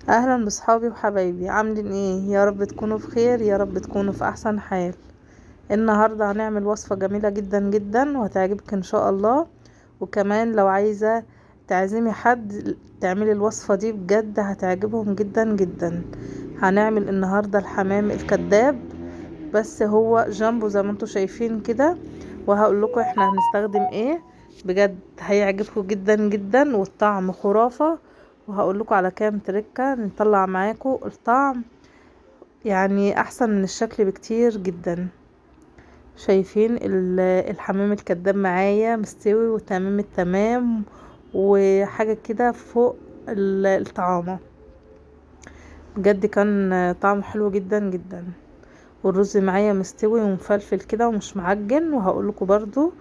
اهلا بصحابي وحبايبي، عاملين ايه؟ يا رب تكونوا بخير، يا رب تكونوا في احسن حال. النهارده هنعمل وصفة جميلة جدا جدا وهتعجبك ان شاء الله. وكمان لو عايزة تعزمي حد تعملي الوصفة دي، بجد هتعجبهم جدا جدا. هنعمل النهارده الحمام الكذاب، بس هو جامبو زي ما انتوا شايفين كده. وهقول لكم احنا هنستخدم ايه. بجد هيعجبكم جدا جدا والطعم خرافة. وهقول لكم على كام تركة نطلع معاكم الطعم، يعني احسن من الشكل بكتير جدا. شايفين الحمام الكداب معايا مستوي وتمام التمام، وحاجة كده فوق الطعامة. بجد كان طعمه حلو جدا جدا. والرز معايا مستوي ومفلفل كده ومش معجن، وهقولكوا برضو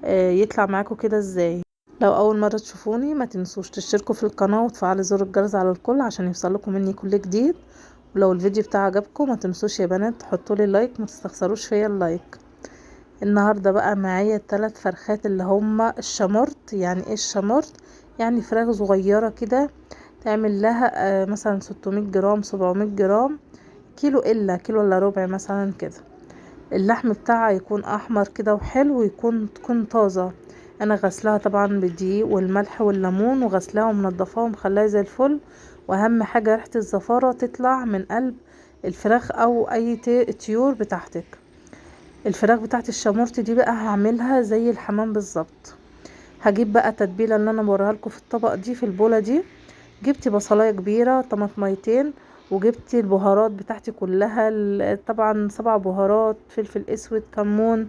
يطلع معاكم كده ازاي. لو اول مرة تشوفوني ما تنسوش تشتركوا في القناة وتفعلوا زر الجرس على الكل عشان يوصلكم مني كل جديد. ولو الفيديو بتاعي عجبكم ما تنسوش يا بنات تحطوا لي لايك، ما تستخسروش فيا اللايك. النهارده بقى معايا 3 فرخات اللي هما الشمورت. يعني ايه الشمورت؟ يعني فراخ صغيرة كده، تعمل لها مثلا 600 جرام 700 جرام، كيلو الا كيلو الا ربع مثلا كده. اللحم بتاعها يكون احمر كده وحلو، تكون طازة. انا غسلها طبعا بالدقيق والملح والليمون، وغسلاها ومنضفاها ومخليها زي الفل. واهم حاجة ريحة الزفارة تطلع من قلب الفراخ او اي طيور بتاعتك. الفراخ بتاعت الشامورت دي بقى هعملها زي الحمام بالظبط. هجيب بقى تتبيله اللي انا بوريها لكم في الطبق دي، في البوله دي. جبت بصلايه كبيره، طماطميتين، وجبت البهارات بتاعتي كلها، طبعا 7 بهارات، فلفل اسود، كمون.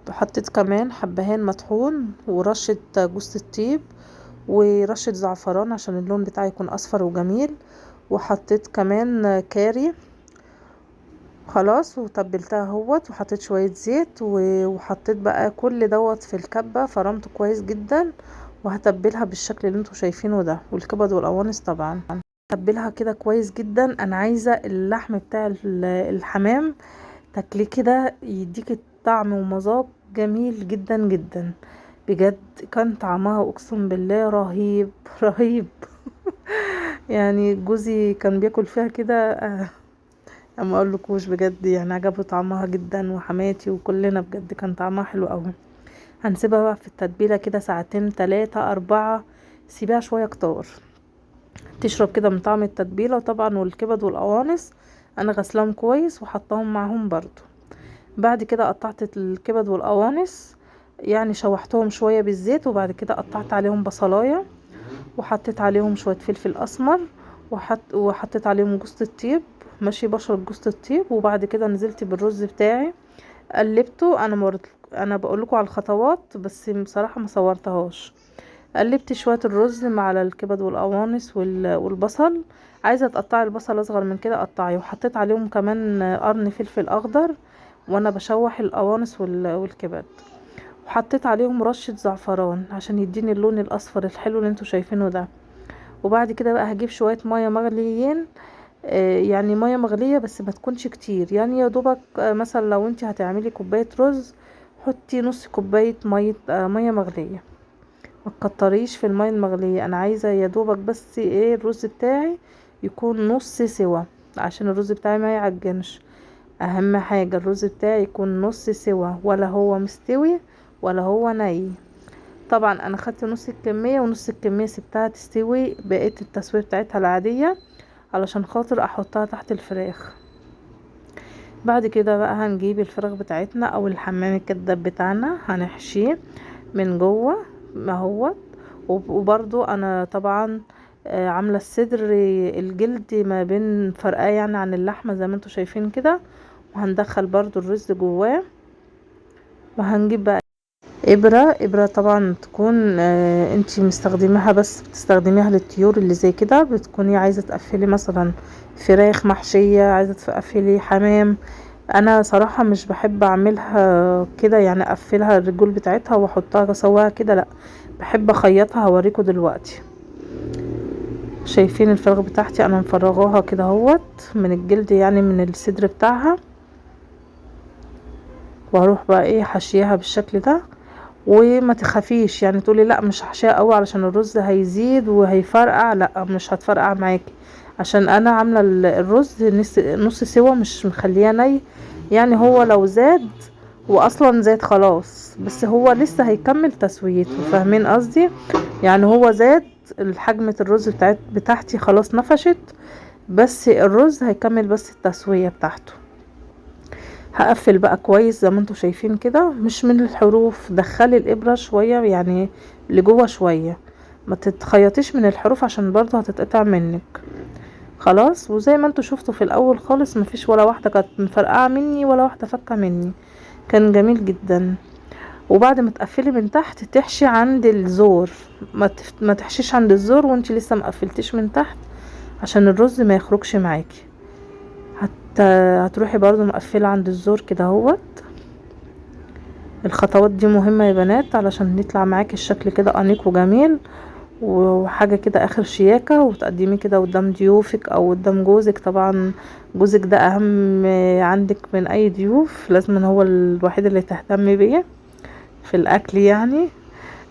وحطيت كمان حبهان مطحون ورشه جوز الطيب ورشه زعفران عشان اللون بتاعي يكون اصفر وجميل. وحطيت كمان كاري. خلاص وتبلتها اهوت، وحطيت شوية زيت وحطيت بقى كل دوت في الكبة، فرمته كويس جدا. وهتبلها بالشكل اللي انتوا شايفينه ده، والكبد والقوانص طبعا. تبلها كده كويس جدا. انا عايزة اللحم بتاع الحمام تاكليه كده يديك طعم ومذاق جميل جدا جدا. بجد كان طعمها اقسم بالله رهيب رهيب. يعني جوزي كان بياكل فيها كده اما اقولكوش بجد، يعني عجبه طعمها جدا، وحماتي وكلنا بجد كان طعمها حلو قوي. هنسيبها بقى في التتبيله كده ساعتين 3 4. سيبها شويه كتار تشرب كده من طعم التتبيله. وطبعا والكبد والقوانص انا غسلاهم كويس وحطاهم معاهم برضو. بعد كده قطعت الكبد والقوانص، يعني شوحتهم شويه بالزيت، وبعد كده قطعت عليهم بصلايه، وحطيت عليهم شويه فلفل اسمر، وحطيت عليهم جوز الطيب. ماشي، بشرة جوز الطيب. وبعد كده نزلت بالرز بتاعي قلبته. انا بقول لكم على الخطوات، بس بصراحه ما صورتهاش. قلبت شويه الرز مع الكبد والقوانص والبصل. عايزه تقطعي البصل اصغر من كده قطعي. وحطيت عليهم كمان قرن فلفل اخضر وانا بشوح القوانص والكبد. وحطيت عليهم رشه زعفران عشان يديني اللون الاصفر الحلو اللي انتوا شايفينه ده. وبعد كده بقى هجيب شويه ميه مغليين. يعني ميه مغليه بس ما تكونش كتير، يعني يا دوبك مثلا لو انت هتعملي كوبايه رز حطي نص كوبايه ميه مغليه. ما تكتريش في الميه المغليه، انا عايزه يا دوبك بس ايه الرز بتاعي يكون نص سوا، عشان الرز بتاعي ما يعجنش. اهم حاجه الرز بتاعي يكون نص سوا، ولا هو مستوي ولا هو ني. طبعا انا خدت نص الكميه، ونص الكميه سبتها تستوي بقيه التسويه بتاعتها العاديه علشان خاطر احطها تحت الفراخ. بعد كده بقى هنجيب الفراخ بتاعتنا او الحمام الكداب بتاعنا هنحشيه من جوه ما هو. وبرضو انا طبعا عامله الصدر الجلد ما بين فرقاه يعني عن اللحمه زي ما انتوا شايفين كده. وهندخل برضو الرز جواه. وهنجيب بقى ابره طبعا تكون انتي مستخدماها، بس بتستخدميها للطيور اللي زي كده. بتكوني عايزه تقفلي مثلا فراخ محشيه، عايزه تقفلي حمام. انا صراحه مش بحب اعملها كده، يعني اقفلها الرجول بتاعتها واحطها اسويها كده، لا. بحب اخيطها، هوريكم دلوقتي. شايفين الفراخ بتاعتي انا مفرغاها كده اهوت من الجلد، يعني من الصدر بتاعها. وهروح بقى ايه حشيها بالشكل ده. وما تخافيش يعني تقولي لا مش هحشيها قوي علشان الرز هيزيد وهيفرقع، لا مش هتفرقع معاكي. عشان انا عامله الرز نص سوا، مش مخليه ني. يعني هو لو زاد، واصلا زاد خلاص، بس هو لسه هيكمل تسويته، فاهمين قصدي؟ يعني هو زاد، الحجمة الرز بتاعتي خلاص نفشت، بس الرز هيكمل بس التسوية بتاعته. هقفل بقى كويس زي ما انتوا شايفين كده، مش من الحروف، دخلي الابرة شوية يعني لجوه شوية، ما تتخيطيش من الحروف عشان برضه هتتقطع منك. خلاص، وزي ما انتوا شفتوا في الاول خالص، مفيش ولا واحدة كانت مفرقعة مني ولا واحدة فكة مني، كان جميل جدا. وبعد ما تقفلي من تحت تحشي عند الزور، ما تحشيش عند الزور وانت لسه مقفلتيش من تحت، عشان الرز ما يخرجش معاكي. هتروحي برضو مقفله عند الزور كده اهوت. الخطوات دي مهمه يا بنات علشان يطلع معاكي الشكل كده انيق وجميل، وحاجه كده اخر شياكه، وتقدمي كده قدام ضيوفك او قدام جوزك. طبعا جوزك ده اهم عندك من اي ضيوف، لازم هو الوحيد اللي تهتمي بيه في الاكل يعني.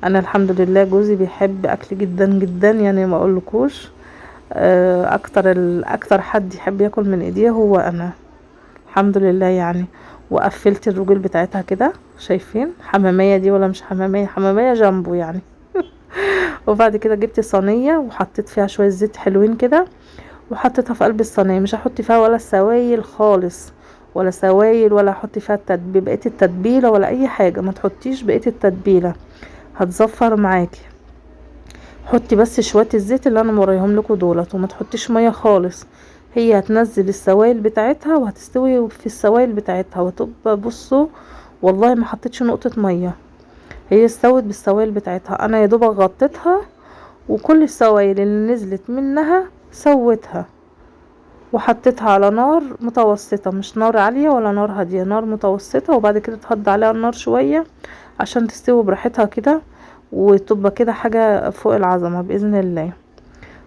انا الحمد لله جوزي بيحب اكل جدا جدا، يعني ما اقولكوش. اكتر حد يحب ياكل من ايديه هو انا، الحمد لله يعني. وقفلت الرجول بتاعتها كده، شايفين حمامية دي ولا مش حمامية؟ حمامية جامبو يعني. وبعد كده جبت صينية وحطيت فيها شوية زيت حلوين كده، وحطيتها في قلب الصينية. مش هحط فيها ولا سوائل خالص، ولا سوائل، ولا احط فيها بقية التتبيلة ولا اي حاجة. ما تحطيش بقية التتبيلة، هتزفر معاكي. حطي بس شوية الزيت اللي انا موريهم لكم دولت، وما تحطيش مية خالص. هي هتنزل السوائل بتاعتها وهتستوي في السوائل بتاعتها وتبقى، بصوا والله ما حطيتش نقطة مية، هي استوت بالسوائل بتاعتها. انا يا دوب غطيتها، وكل السوائل اللي نزلت منها سوتها، وحطيتها على نار متوسطة، مش نار عالية ولا نار هادية، نار متوسطة. وبعد كده تهدي عليها النار شوية عشان تستوي براحتها كده، وتبقى كده حاجة فوق العظمة بإذن الله.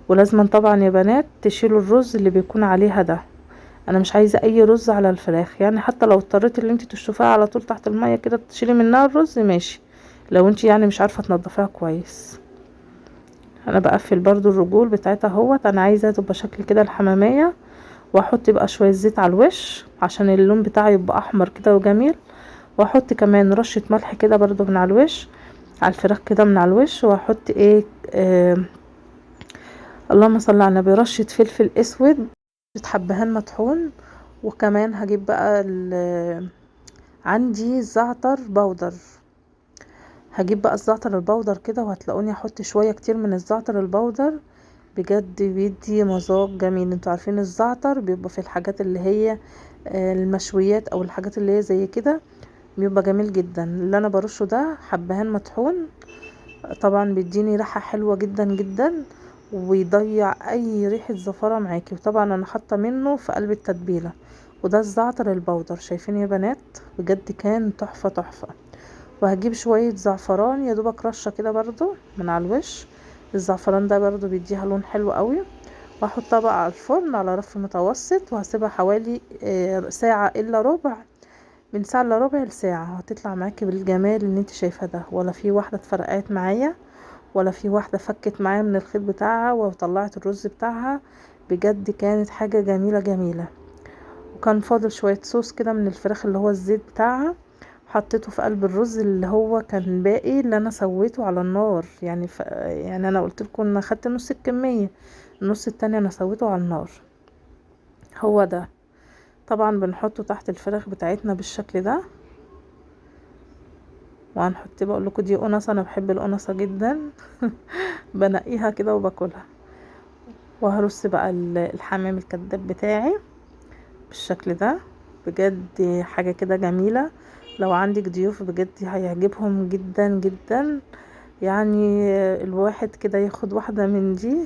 ولازم طبعا يا بنات تشيلوا الرز اللي بيكون عليها ده، انا مش عايزة اي رز على الفراخ. يعني حتى لو اضطريتي ان انت تشطفيها على طول تحت المية كده تشيلي منها الرز ماشي، لو انت يعني مش عارفة تنضفيها كويس. انا بقفل برضو الرجول بتاعتها اهوت. انا عايزة تبقى شكل كده الحمامية، واحط بقى شوية زيت على الوش عشان اللون بتاعه يبقى احمر كده وجميل. واحط كمان رشة ملح كده برضو من على الوش، على الفراخ كده من على الوش. واحط ايه، اللهم صل على النبي، رشة فلفل اسود، رشة حبهان مطحون. وكمان هجيب بقى عندي زعتر بودر، هجيب بقى الزعتر البودر كده، وهتلاقوني احط شوية كتير من الزعتر البودر، بجد بيدي مذاق جميل. انتوا عارفين الزعتر بيبقى في الحاجات اللي هي المشويات او الحاجات اللي هي زي كده، بيبقى جميل جدا. اللي انا برشه ده حبهان مطحون، طبعا بيديني ريحة حلوة جدا جدا، ويضيع اي ريحة زفارة معاكي. وطبعا انا حاطة منه في قلب التتبيلة. وده الزعتر البودر، شايفين يا بنات؟ بجد كان تحفة تحفة. وهجيب شوية زعفران يا دوبك رشة كده برضو من على الوش، الزعفران ده برضو بيديها لون حلو قوي. واحطها بقى على الفرن على رف متوسط، وهسيبها حوالي ساعة الا ربع، من ساعة الا ربع لساعة، هتطلع معاكي بالجمال اللي انت شايفاه ده. ولا في واحدة اتفرقعت معايا، ولا في واحدة فكت معايا من الخيط بتاعها وطلعت الرز بتاعها. بجد كانت حاجة جميلة جميلة. وكان فاضل شوية صوص كده من الفراخ اللي هو الزيت بتاعها، حطيته في قلب الرز اللي هو كان باقي، اللي انا سويته على النار يعني. يعني انا قلت لكم ان اخدت نص الكمية، النص التاني انا سويته على النار. هو ده طبعا بنحطه تحت الفراخ بتاعتنا بالشكل ده. وهنحط، بقول لكم دي قنصة، انا بحب القنصة جدا. بنقيها كده وباكلها. وهرص بقى الحمام الكداب بتاعي بالشكل ده، بجد حاجة كده جميلة. لو عندك ضيوف بجد هيعجبهم جدا جدا يعني. الواحد كده ياخد واحدة من دي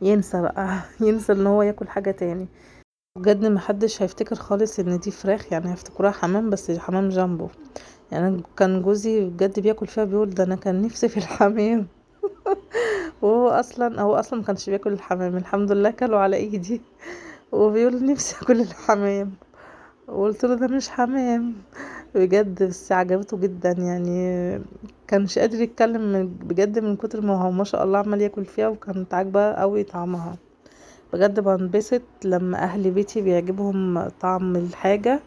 ينسى بقى، ينسى ان هو ياكل حاجة تاني. بجد محدش هيفتكر خالص ان دي فراخ، يعني هيفتكروها حمام، بس حمام جامبو. يعني كان جوزي بجد بياكل فيها بيقول ده انا كان نفسي في الحمام. هو اصلا ما كانش بياكل الحمام، الحمد لله كله على ايدي. وبيقول نفسي اكل الحمام، وقلت له ده مش حمام بجد. بس عجبته جدا يعني، كانش قادر يتكلم بجد من كتر ما هو ما شاء الله عمال ياكل فيها، وكانت عاجباه قوي طعمها. بجد بنبسط لما اهل بيتي بيعجبهم طعم الحاجة.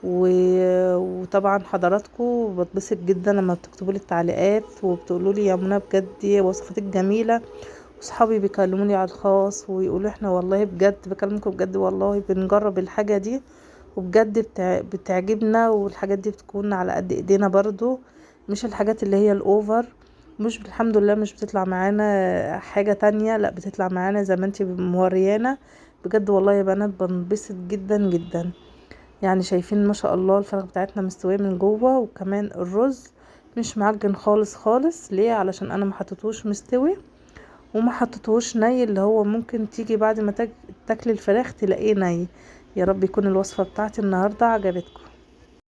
وطبعا حضراتكم بتبسط جدا لما بتكتبوا لي التعليقات وبتقولوا لي يا منى بجد وصفتك جميلة. وصحابي بيكلموني على الخاص ويقولوا احنا والله بجد بكلمكم بجد والله بنجرب الحاجة دي وبجد بتعجبنا، والحاجات دي بتكون على قد ايدينا برضو، مش الحاجات اللي هي الاوفر. مش الحمد لله مش بتطلع معانا حاجة تانية، لا بتطلع معانا زي ما انتي موريانا. بجد والله يا بنات بنبسط جدا جدا. يعني شايفين ما شاء الله الفراخ بتاعتنا مستوية من جوه، وكمان الرز مش معجن خالص خالص. ليه؟ علشان انا ما حطيتهوش مستوي وما حطيتهوش ني، اللي هو ممكن تيجي بعد ما تاكلي الفراخ تلاقيه ني. يا رب يكون الوصفة بتاعتي النهاردة عجبتكم.